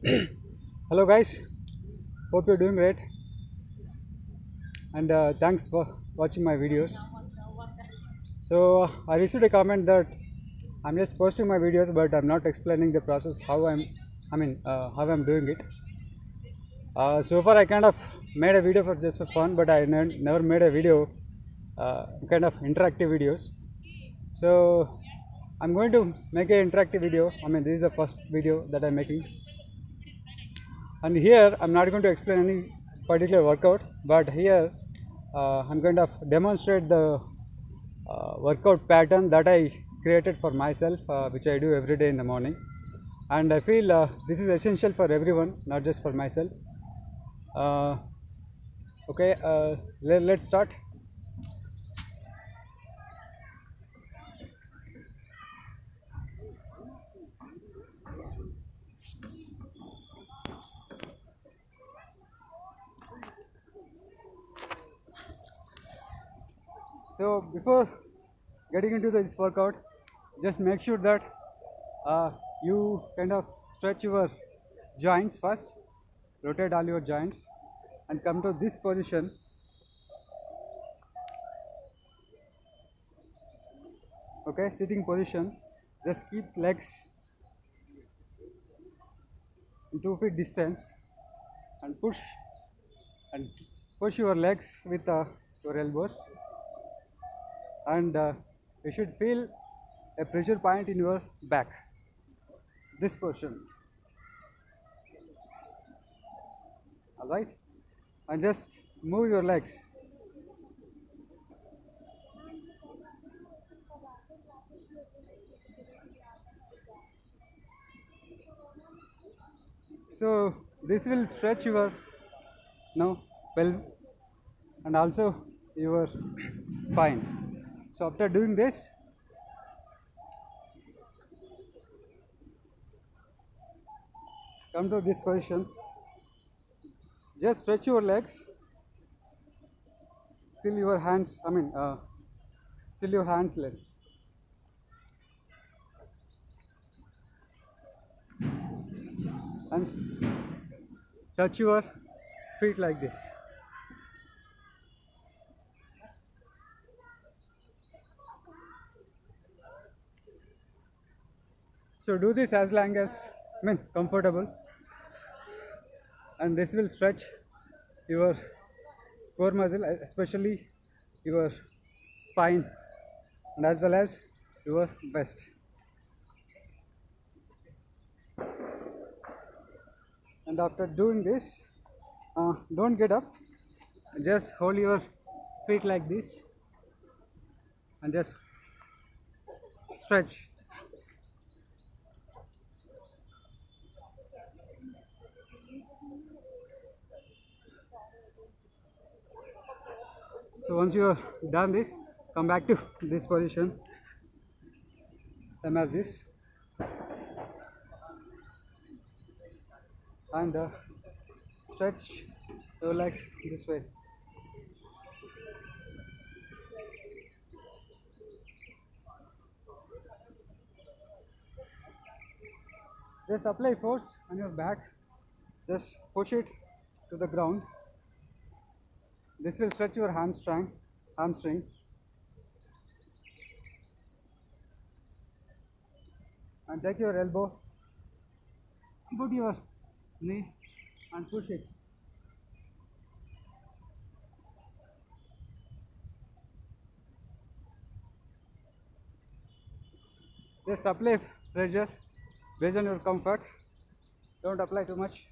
Hello guys, hope you're doing great and thanks for watching my videos. So I received a comment that I'm just posting my videos but I'm not explaining the process how how I'm doing it. So far I kind of made a video for just for fun, but I never made a video kind of interactive videos. So I'm going to make an interactive video. This is the first video that I'm making, and here I'm not going to explain any particular workout, but here I'm going to demonstrate the workout pattern that I created for myself, which I do every day in the morning, and I feel this is essential for everyone, not just for myself. uh, okay, let's start. So before getting into this workout, just make sure that you kind of stretch your joints first, rotate all your joints, and come to this position. Okay, sitting position. Just keep legs in 2 feet distance and and push your legs with your elbows, and you should feel a pressure point in your back. This portion, all right, and just move your legs. So this will stretch your pelvis and also your spine. So after doing this, come to this position. Just stretch your legs till your hands. Till your hand length, and touch your feet like this. So do this as long as comfortable, and this will stretch your core muscle, especially your spine and as well as your waist. And after doing this, don't get up, just hold your feet like this and just stretch. So once you have done this, come back to this position, same as this, and stretch your legs this way. Just apply force on your back, just push it to the ground. This will stretch your hamstring, and take your elbow, put your knee and push it. Just apply pressure based on your comfort. Don't apply too much.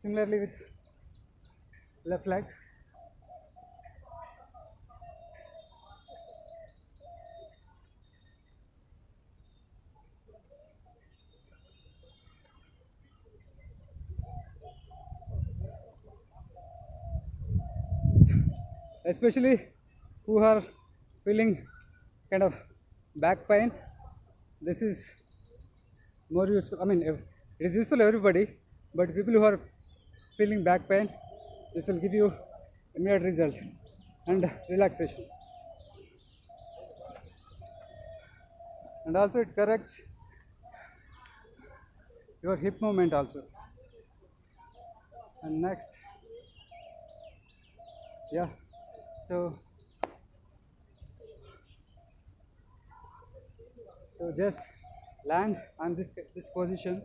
Similarly with left leg. Especially who are feeling kind of back pain, this is more useful. It is useful to everybody, but people who are feeling back pain, this will give you immediate result and relaxation, and also it corrects your hip movement also. And next, yeah, so just land on this position.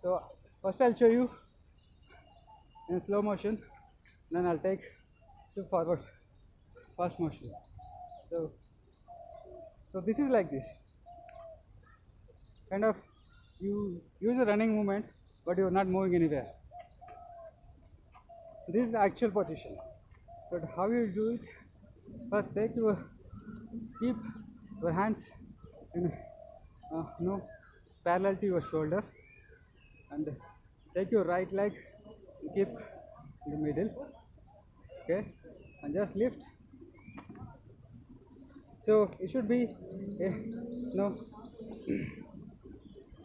So first I'll show you in slow motion, then I'll take to forward fast motion. So this is like this kind of, you use a running movement but you're not moving anywhere. This is the actual position, but how you do it? First keep your hands in parallel to your shoulder, and take your right leg and keep in the middle, okay, and just lift. So it should be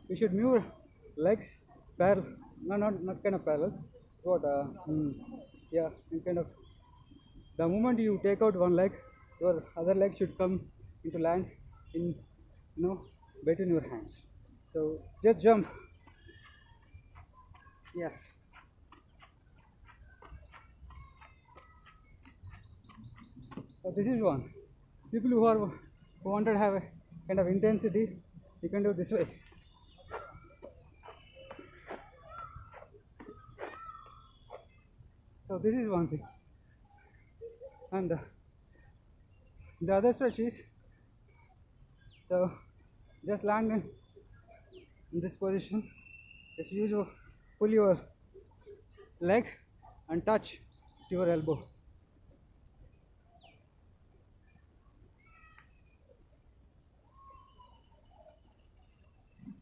you should move your legs parallel, not kind of parallel, but yeah, in kind of, the moment you take out one leg, your other leg should come into land in between your hands. So just jump. Yes. So this is one. People who wanted to have a kind of intensity, you can do this way. So this is one thing. And the other stretch is, so just land in this position. Just pull your leg and touch your elbow.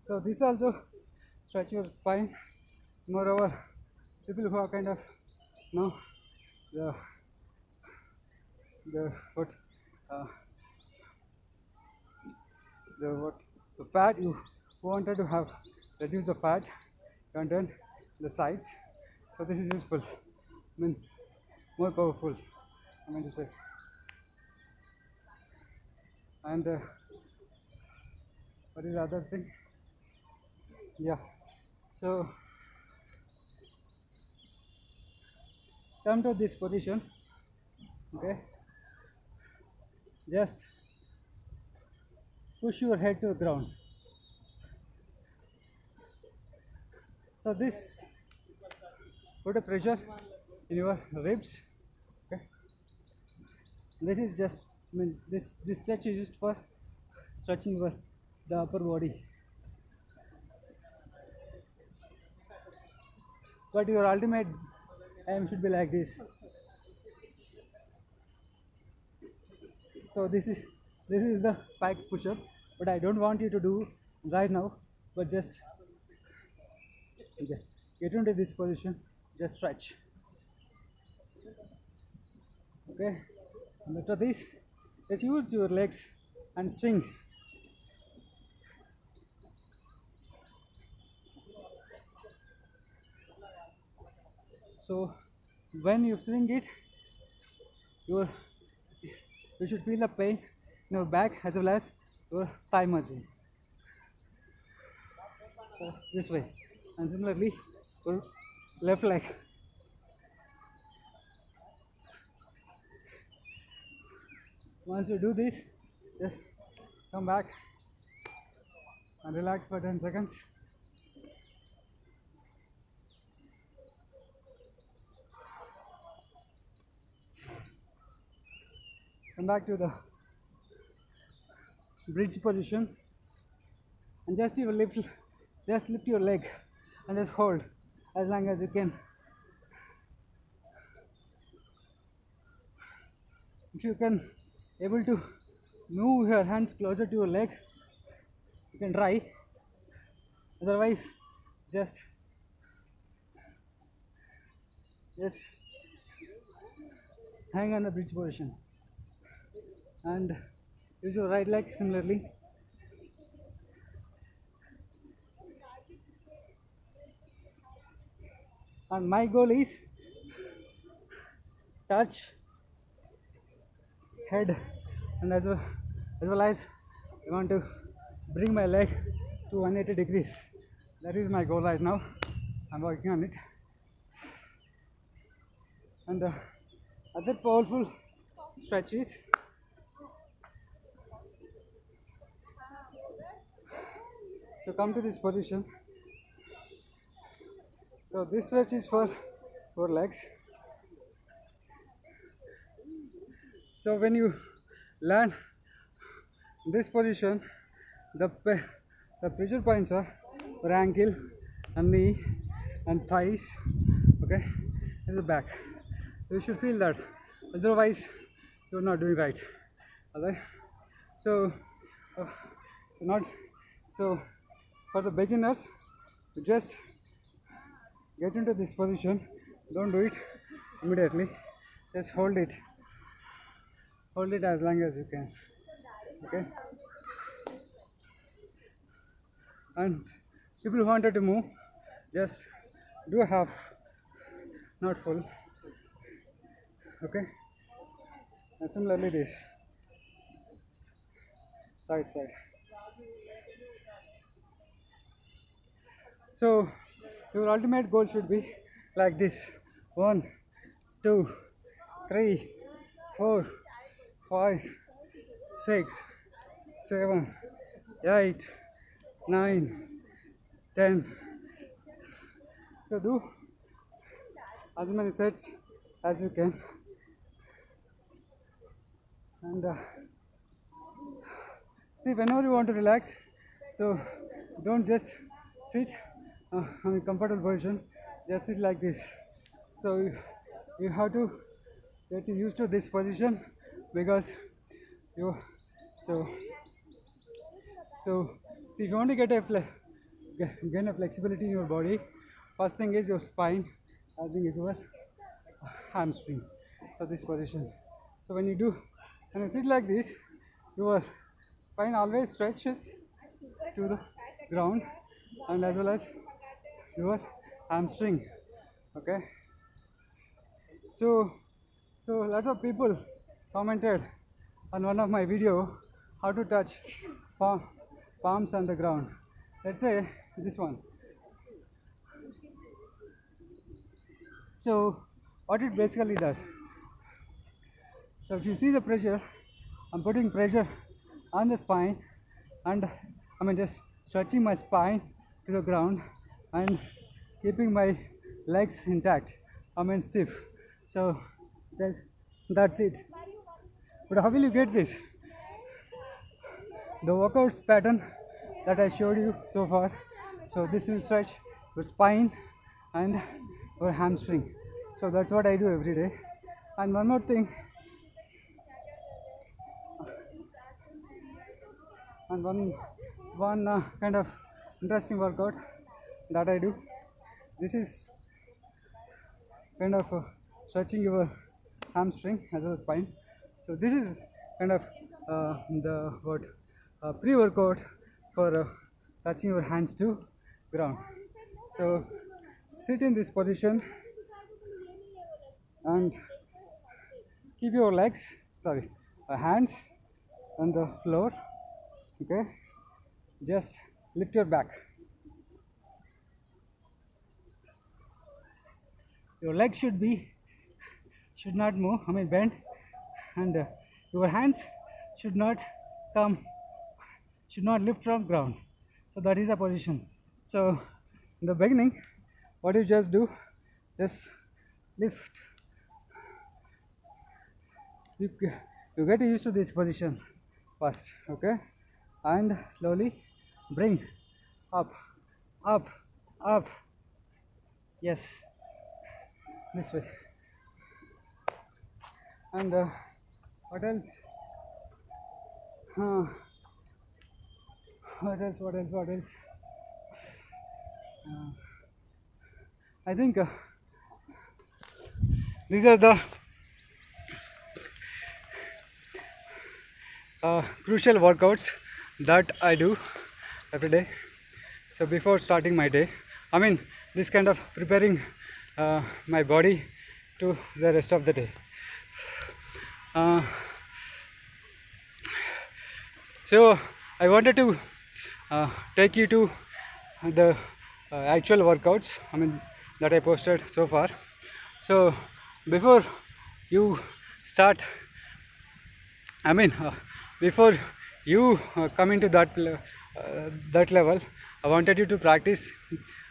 So this also stretch your spine. Moreover, people who are kind of the fat, you wanted to have reduce the fat content the sides. So this is useful. I mean, more powerful, I mean to say. And what is the other thing? Yeah. So come to this position. Okay. Just push your head to the ground. So this put a pressure in your ribs. Okay. This is just, I mean, this stretch is used for stretching the upper body. But your ultimate aim should be like this. So this is the pike push-ups, but I don't want you to do right now, but just get into this position, just stretch. Okay, and after this, just use your legs and swing. So when you swing it, you should feel the pain in your back as well as your thigh muscle. So this way, and similarly your left leg. Once you do this, just come back and relax for 10 seconds. Come back to the bridge position and just lift your leg and just hold as long as you can. If you can able to move your hands closer to your leg, you can try. Otherwise, just hang on the bridge position and use your right leg similarly. And my goal is touch head, and as well as I want to bring my leg to 180 degrees. That is my goal right now. I'm working on it. And other powerful stretches. So come to this position. So this stretch is for legs. So when you land this position, the pressure points are for ankle and knee and thighs, okay, and the back. You should feel that, otherwise you're not doing right. Alright, so for the beginners, just get into this position. Don't do it immediately, just hold it as long as you can, okay. And if you wanted to move, just do half, not full, okay. And similarly this side. So your ultimate goal should be like this: 1, 2, 3, 4, 5, 6, 7, 8, 9, 10. So do as many sets as you can. And see, whenever you want to relax, so don't just sit in a comfortable position, just sit like this. So you have to get used to this position, because you so see, if you want to gain a flexibility in your body, first thing is your spine, I think is your hamstring. So this position. So when you sit like this, your spine always stretches to the ground, and as well as your hamstring, okay. So lots of people commented on one of my video how to touch palms on the ground. Let's say this one. So what it basically does, so if you see the pressure, I'm putting pressure on the spine, and just stretching my spine to the ground and keeping my legs intact, stiff. So that's it. But how will you get this? The workouts pattern that I showed you so far, so this will stretch your spine and your hamstring. So that's what I do every day. And one more thing, and one kind of interesting workout that I do, this is kind of stretching your hamstring as well as spine. So this is kind of the pre-workout for touching your hands to ground. So sit in this position and keep your hands on the floor, okay. Just lift your back. Your legs should not move, bend, and your hands should not lift from ground. So that is the position. So in the beginning, what you just do, just lift. You get used to this position first, okay, and slowly bring up. Yes, this way. And what else? What else? I think these are the crucial workouts that I do every day. So before starting my day, this kind of preparing my body to the rest of the day. So I wanted to take you to the actual workouts, I mean, that I posted so far. So before you start, I mean, before you come into that level, I wanted you to practice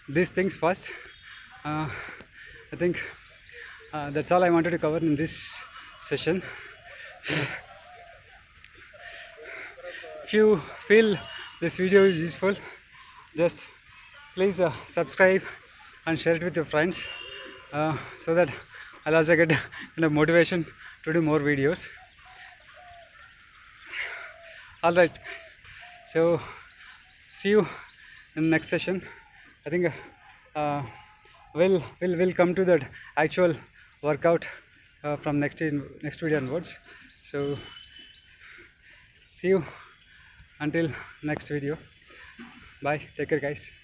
these things first. I think that's all I wanted to cover in this session. If you feel this video is useful, just please subscribe and share it with your friends, so that I'll also get kind of motivation to do more videos. Alright, so see you in the next session. I think we'll come to that actual workout from next video onwards. So see you until next video. Bye, take care guys.